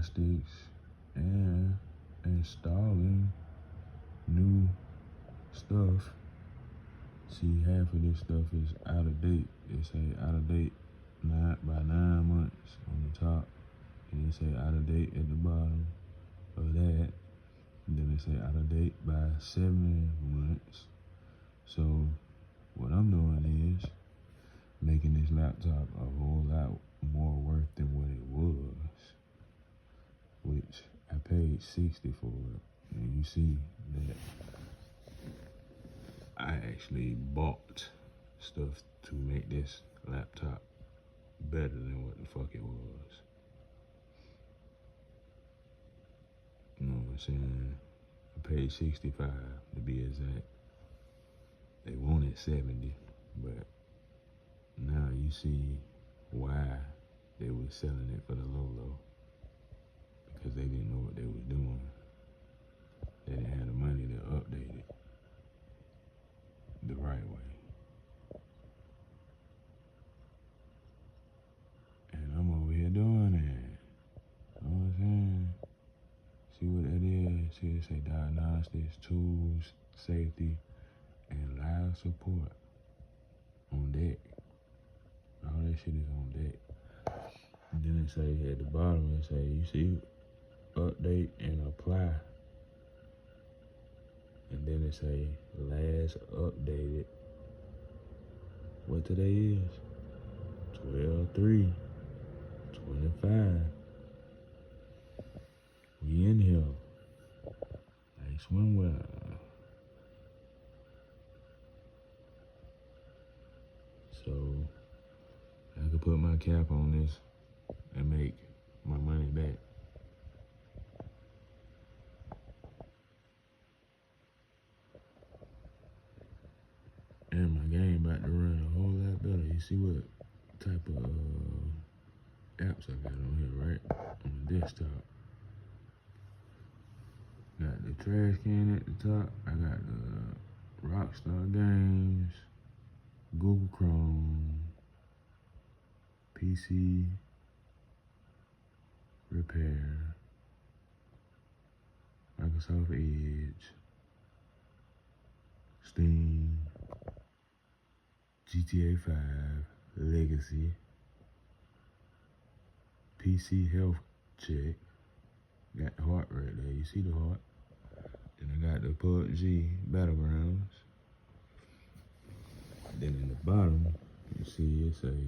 diagnostics and installing new stuff. See, half of this stuff is out of date. It say out of date by 9 months on the top, and it say out of date at the bottom of that. And then it say out of date by 7 months. So what I'm doing is making this laptop a whole lot more worth than what it was, which I paid $60 for it. And you see that I actually bought stuff to make this laptop better than what the fuck it was. You know what I'm saying? I paid $65 to be exact. They wanted $70, but now you see why they were selling it for the low, because they didn't know what they was doing. They didn't have the money to update it the right way. And I'm over here doing it. You know what I'm saying? See what that is? See, it say diagnostics, tools, safety, and live support on deck. All that shit is on deck. And then it say at the bottom, it say, you see, update and apply. And then it say last updated. What today is? 12/3/25. We in here. Like swimwear. So I could put my cap on this and make my money back. And my game about to run a whole lot better. You see what type of apps I got on here, right? On the desktop. Got the trash can at the top. I got the Rockstar Games, Google Chrome, PC Repair, Microsoft Edge, Steam, GTA 5, Legacy, PC Health Check. Got the heart right there. You see the heart? Then I got the PUBG Battlegrounds. Then in the bottom, you see it say